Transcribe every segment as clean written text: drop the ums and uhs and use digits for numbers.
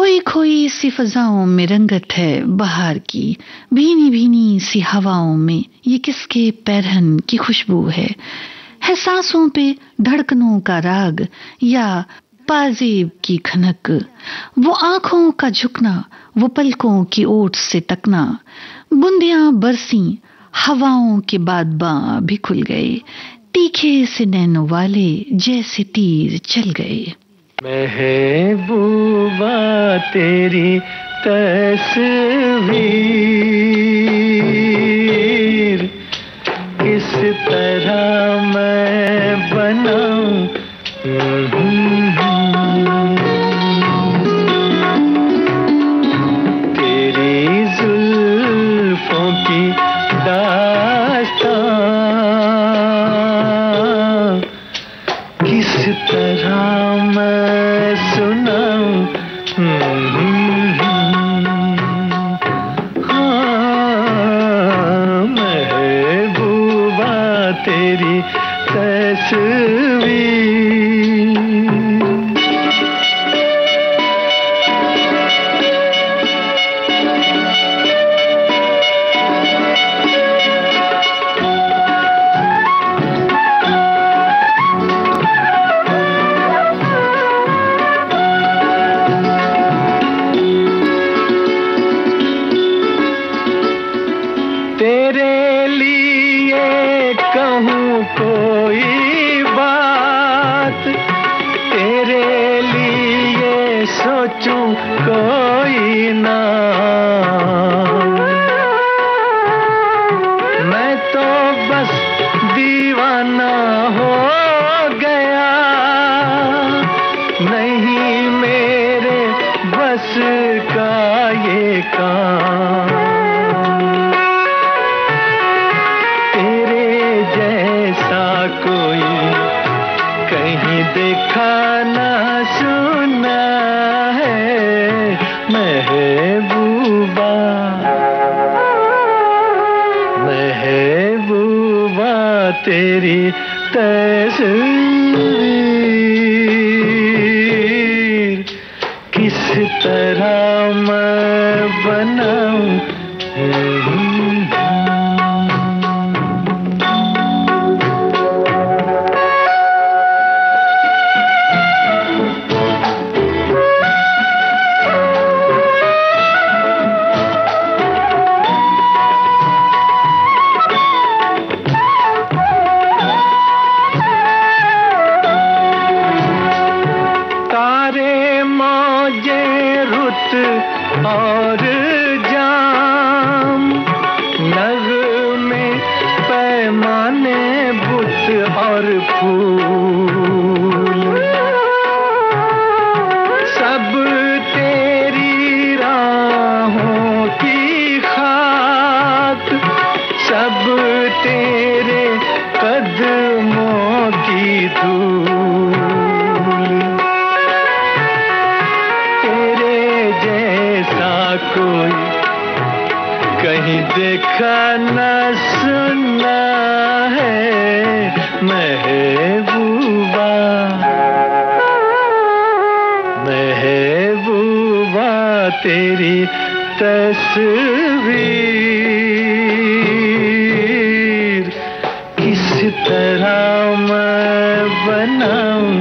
खोई खोई सी फजाओं में रंगत है बहार की, भीनी भीनी सी हवाओं में ये किसके पैरहन की खुशबू है सांसों पे धड़कनों का राग या पाजेब की खनक, वो आंखों का झुकना, वो पलकों की ओट से तकना, बूंदियां बरसी हवाओं के बाद बाँ भी खुल गए, तीखे से नैनों वाले जैसे तीर चल गए। महबूबा तेरी तस्वीर किस तरह मैं बनाऊं, तेरी जुल्फों की दास्तां किस तरह मैं सुनाऊं, हाँ महबूबा तेरी तस्वीर। तेरे लिए कहूँ कोई बात, तेरे लिए सोचूं कोई नाम, मैं तो बस दीवाना हो गया, नहीं मेरे बस का ये काम, कोई कहीं देखा ना सुना है महबूबा, महबूबा तेरी तस्वीर किस तरह मैं बनाऊं, और जाम नग़मे पैमाने बुत और फूल, सब तेरी राहों की खाक, सब तेरे कदमों की धूल, कोई कहीं देखा न सुना है महबूबा, महबूबा तेरी तस्वीर किस तरह मैं बनाऊं,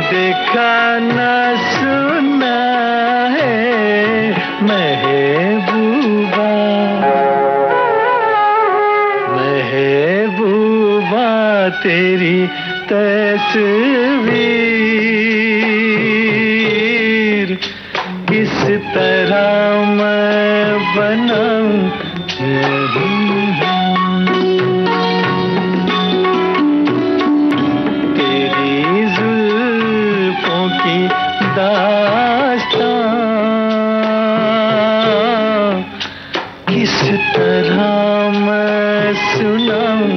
देखा न सुना है महबूबा, महबूबा तेरी तस्वीर किस तरह मैं बनाऊं। तेरी जुल्फों की दास्तां किस तरह मैं सुनाऊं।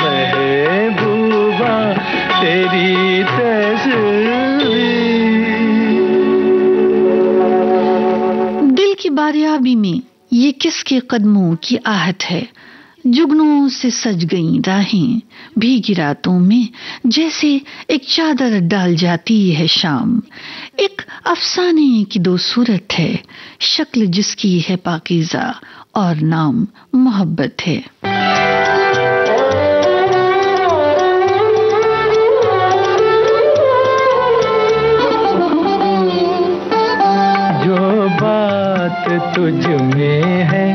महबूबा तेरी तस्वीर। दिल की बारियाबी में ये किसके कदमों की आहट है। जुगनों से सज गई राहें भीगी रातों में, जैसे एक चादर डाल जाती है शाम। एक अफसाने की दो सूरत है, शक्ल जिसकी है पाकीज़ा और नाम मोहब्बत है। जो बात तुझ में है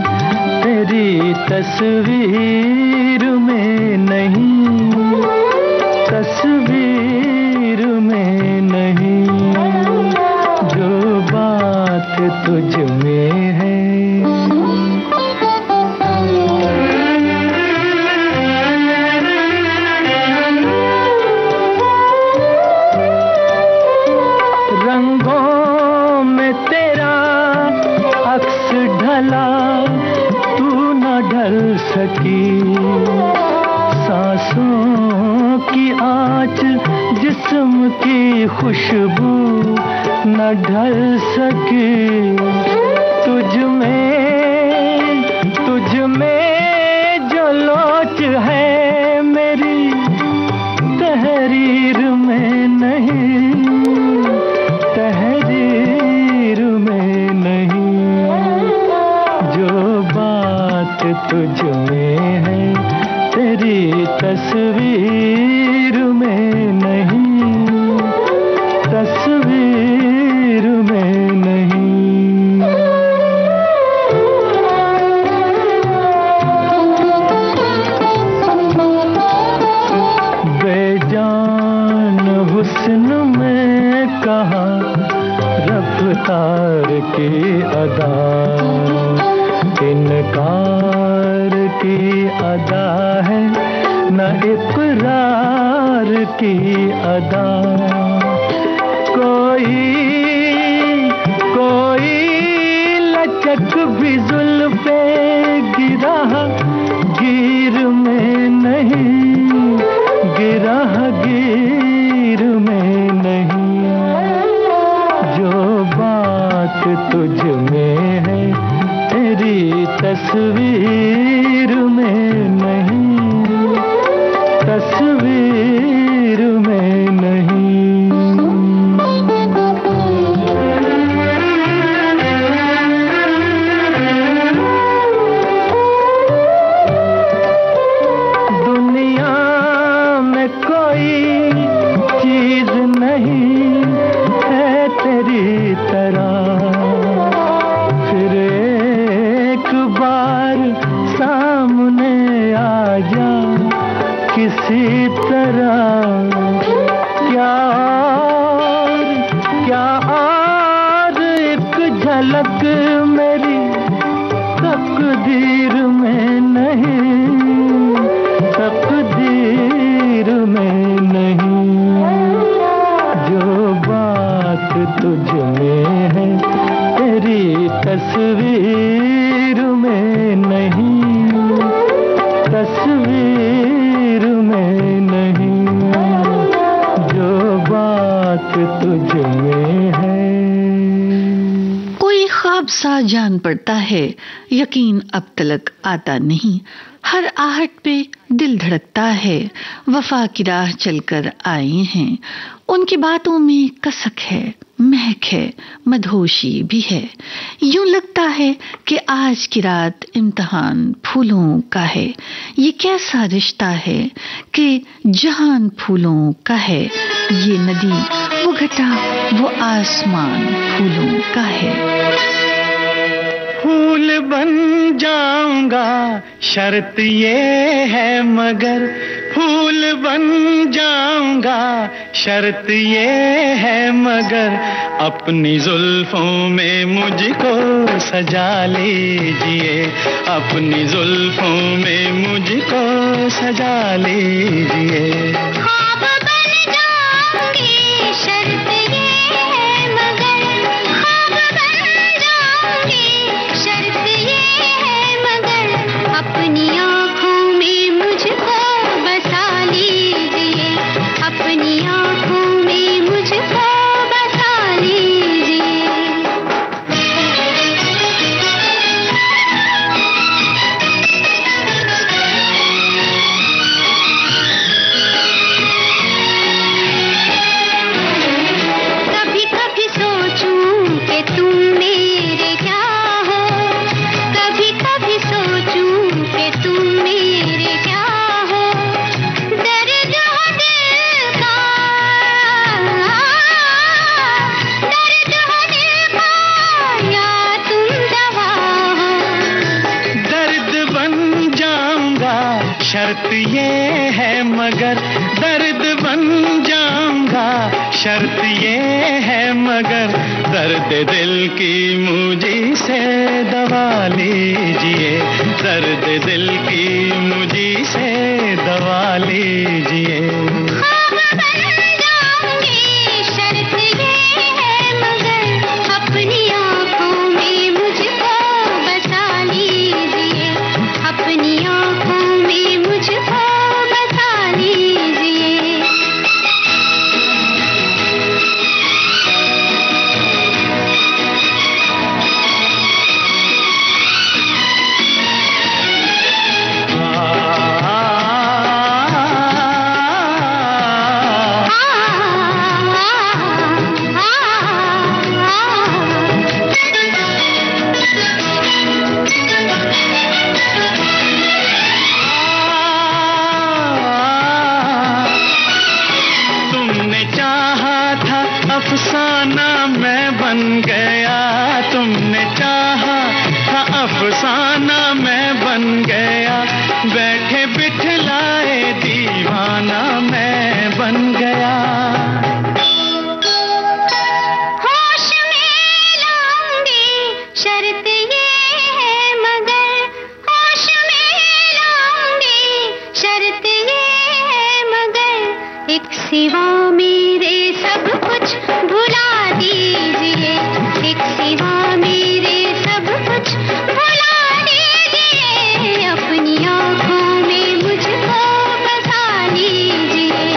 तेरी तस्वीर में नहीं, तस्वीर में नहीं। जो बात तुझ में है रंगों में तेरा अक्स ढला, तू न ढल सकी। सांसों की आँच जिस्म की खुशबू न ढल सकी। तुझ में जो लोच है मेरी तहरीर में नहीं, तहरीर में नहीं। जो बात तुझ में है तेरी तस्वीर में नहीं, तस्वीर में नहीं। बेजान हुस्न में कहाँ रफ्तार की अदा, इनकार की अदा है न इकरार की अदा। कोई लचक भी जुल्फे गिरा गिर में नहीं, गिरा गिर में नहीं। जो बात तुझ में है तेरी तस्वीर में नहीं, तस्वीर में नहीं। दुनिया में कोई चीज नहीं है तेरी तरह, फिर एक बार सामने आ जा किसी तरह। क्या और एक झलक मेरी तकदीर में नहीं, तकदीर में नहीं। जो बात तुझ में है तेरी तस्वीर में नहीं, तस्वीर में नहीं। जो ख्वाब सा जान पड़ता है, यकीन अब तलक आता नहीं। हर आहट पे दिल धड़कता है, वफा की राह चलकर आए हैं। उनकी बातों में कसक है, महक है, मधोशी भी है। यूं लगता है कि आज की रात इम्तिहान फूलों का है। ये कैसा रिश्ता है कि जहान फूलों का है। ये नदी वो घटा वो आसमान फूलों का है। फूल बन जाऊंगा शर्त ये है मगर, फूल बन जाऊंगा शर्त ये है मगर, अपनी जुल्फों में मुझको सजा लीजिए, अपनी जुल्फों में मुझको सजा लीजिए। शर्त ये है मगर, दर्द बन जाऊंगा शर्त ये है मगर, दर्द दिल की मुझी से दवा लीजिए, दर्द दिल की मुझी से दवा लीजिए। अफसाना मैं बन गया, तुमने चाहा था अफसाना मैं बन गया, बैठे बिठलाए दीवाना मैं बन गया। होश में लाऊंगी शर्त ये है मगर, होश में लाऊंगी शर्त ये है मगर, एक सिवा मेरे सब कुछ भुला दीजिए, एक सिवा मेरे सब कुछ भुला दीजिए, अपनी आँखों में मुझको बसा लीजिए।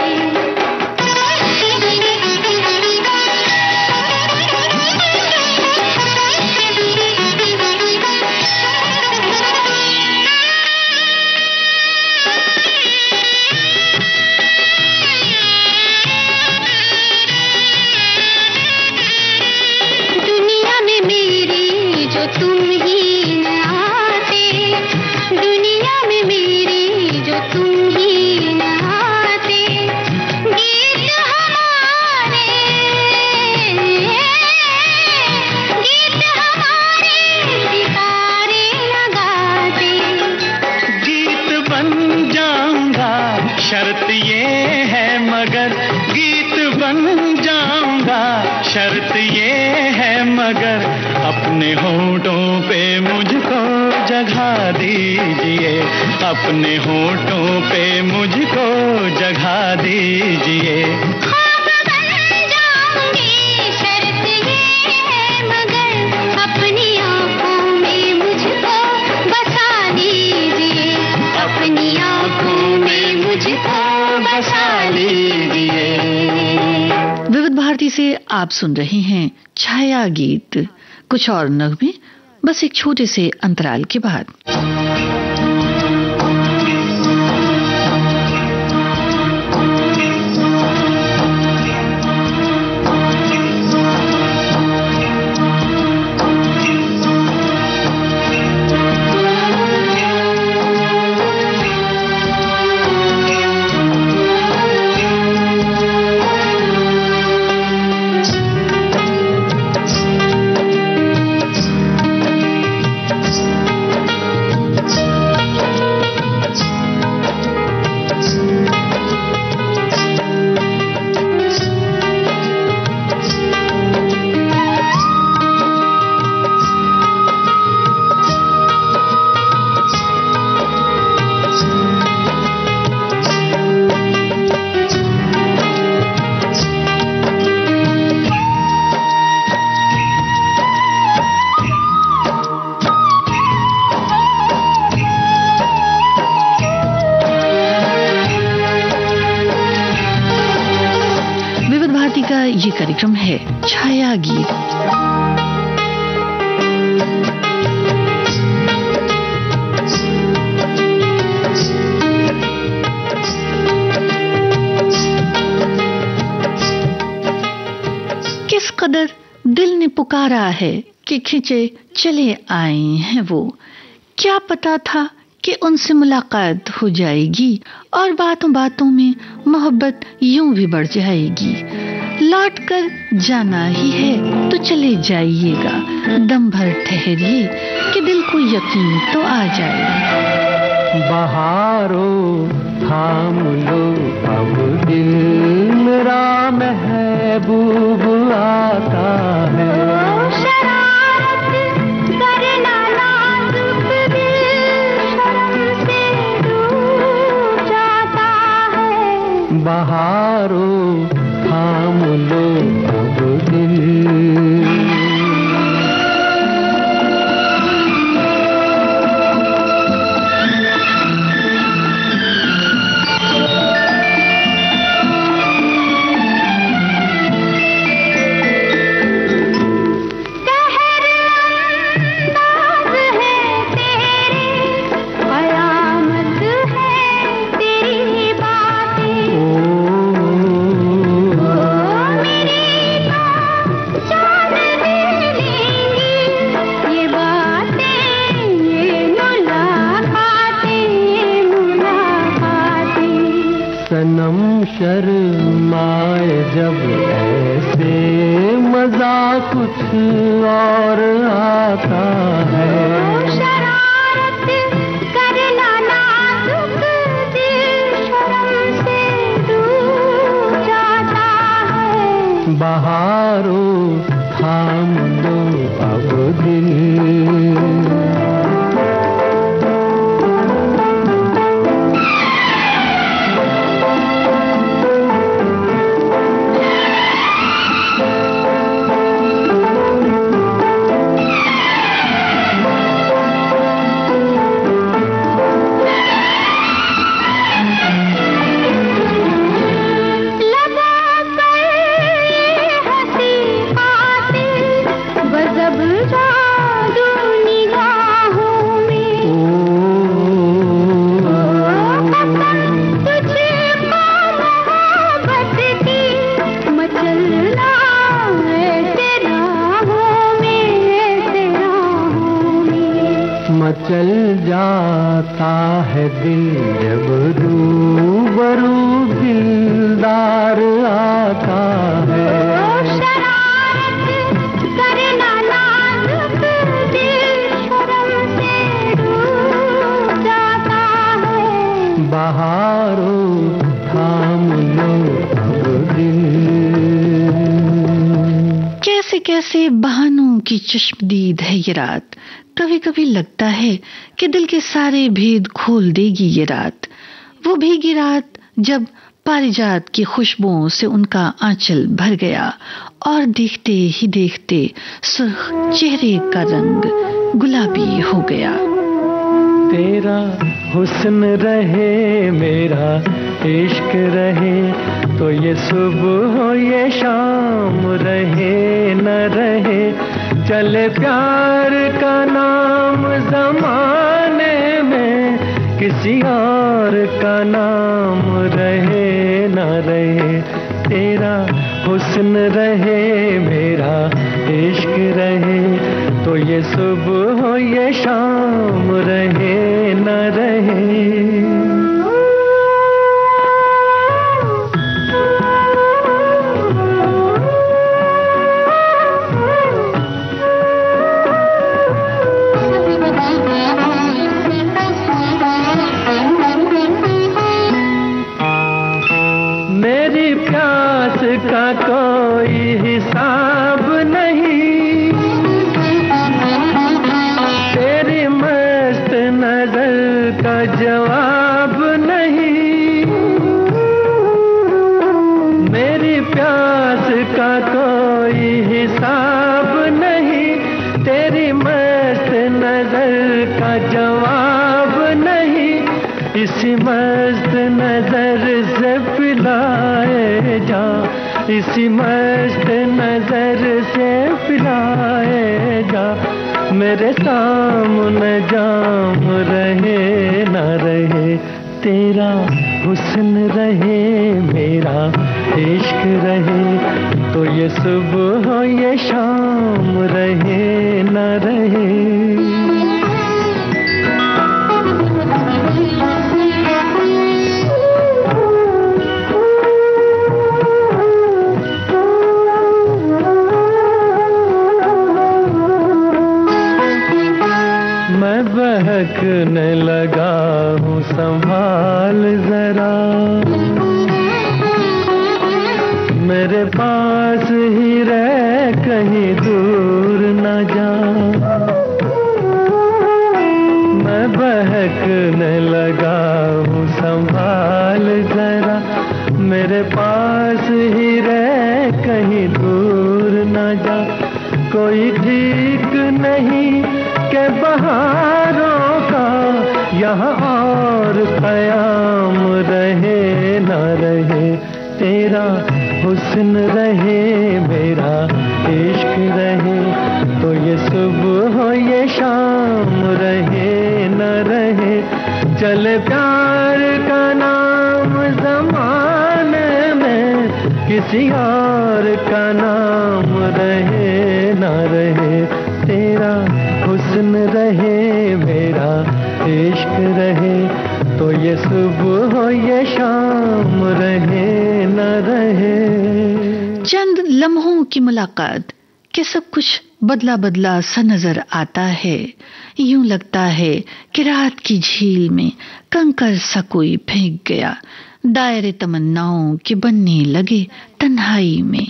शर्त ये है मगर, गीत बन जाऊंगा शर्त ये है मगर, अपने होठों पे मुझको जगह दीजिए, अपने होठों पे मुझको जगह दीजिए। विविध भारती से आप सुन रहे हैं छाया गीत, कुछ और नगमे, बस एक छोटे से अंतराल के बाद। ये कार्यक्रम है छाया गीत। किस कदर दिल ने पुकारा है कि खिंचे चले आए हैं वो, क्या पता था कि उनसे मुलाकात हो जाएगी और बातों बातों में मोहब्बत यूं भी बढ़ जाएगी। लौट कर जाना ही है तो चले जाइएगा, दम भर ठहरिए कि दिल को यकीन तो आ जाए। बहारों थाम लो अब दिल मेरा महबूब आता है। बहारों थाम लो अब दिल। शर्माए जब ऐसे मजा कुछ और आता है। शरारत करना नाजुक दिल शर्म से डूब जाता है। बहारों थाम लो अब दिल। चल जाता है दिल जब रूबरू दिलदार आता है। शरारत करना नाजुक दिल शर्म से डूब जाता है। बहारों थाम लो अब दिल। कैसे कैसे बहानों की चश्मदीद है ये रात। कभी कभी लगता है कि दिल के सारे भेद खोल देगी ये रात। वो भीगी रात जब पारिजात की खुशबुओं से उनका आंचल भर गया और देखते ही देखते सुर्ख चेहरे का रंग गुलाबी हो गया। तेरा हुस्न रहे मेरा इश्क रहे तो ये सुबह ये शाम रहे न रहे। चले प्यार का नाम जमाने में, किसी और का नाम रहे न रहे, तेरा हुस्न रहे मेरा इश्क रहे, तो ये सुबह हो ये शाम रहे न रहे। मेरी प्यास का कोई हिसाब नहीं, तेरी मस्त नजर का जवाब नहीं। मेरी प्यास का कोई हिसाब नहीं, तेरी मस्त नजर का जवाब नहीं। इसी मस्त नजर से पिलाए जा, इसी मस्त नजर से पिलाए जा, मेरे सामने जाम रहे न रहे, तेरा हुस्न रहे मेरा इश्क रहे, तो ये सुबह हो ये शाम रहे न रहे। मैं बहकने लगा हूँ संभाल जरा, मेरे पास ही रह कहीं दूर न जा। मैं बहकने लगा हूँ संभाल जरा, मेरे पास ही रह कहीं दूर न जा। कोई ठीक नहीं के बहारों का यहाँ और क़याम रहे न रहे, तेरा हुस्न रहे मेरा इश्क रहे, तो ये सुबह हो ये शाम रहे न रहे। चले प्यार का नाम ज़माने में, किसी और का नाम रहे न रहे, तेरा हुस्न रहे मेरा इश्क रहे, तो ये सुबह हो ये शाम रहे न रहे। चंद लम्हों की मुलाकात के सब कुछ बदला बदला सा नजर आता है। यूं लगता है कि रात की झील में कंकर सा कोई फेंक गया, दायरे तमन्नाओं के बनने लगे तन्हाई में।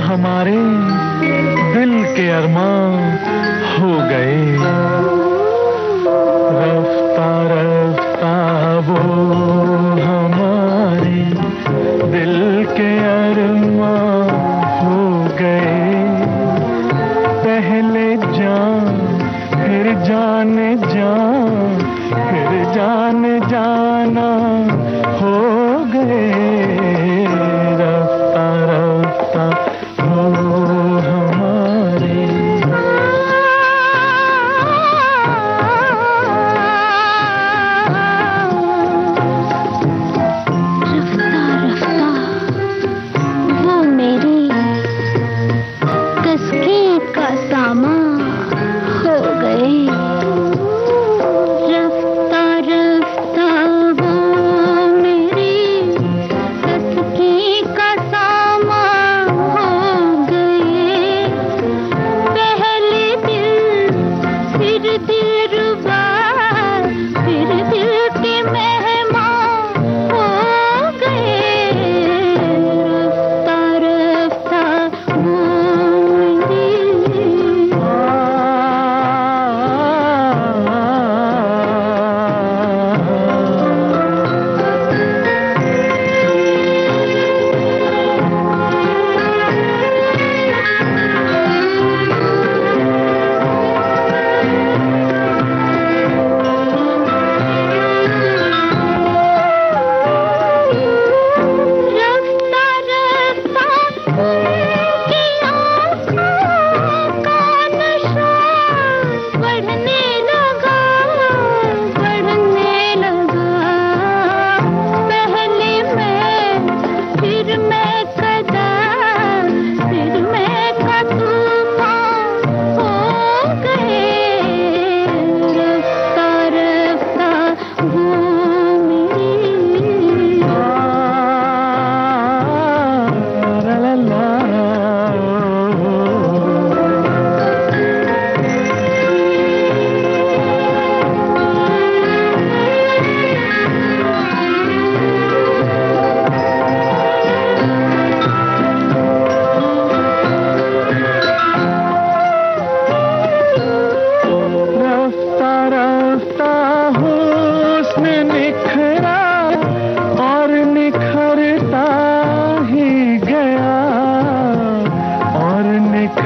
हमारे दिल के अरमान हो गए, रफ्ता रफ्ता वो हमारे दिल के अरमान हो गए। पहले जान फिर जाने जान, फिर जाने जाना हो गए, रफ्ता रफ्ता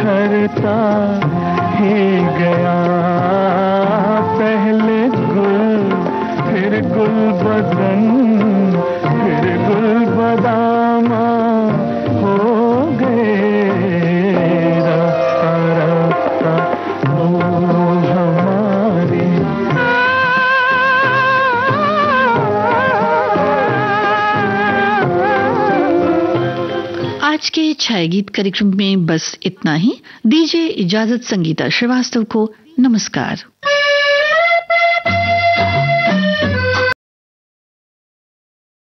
बिखरता ही गया, पहले गुल फिर गुल बदन फिर गुल बदामा हो गए रास्ता रास्ता ओ हमारी। आज के छाया गीत कार्यक्रम में बस इतना ही। दीजिए इजाजत संगीता श्रीवास्तव को। नमस्कार।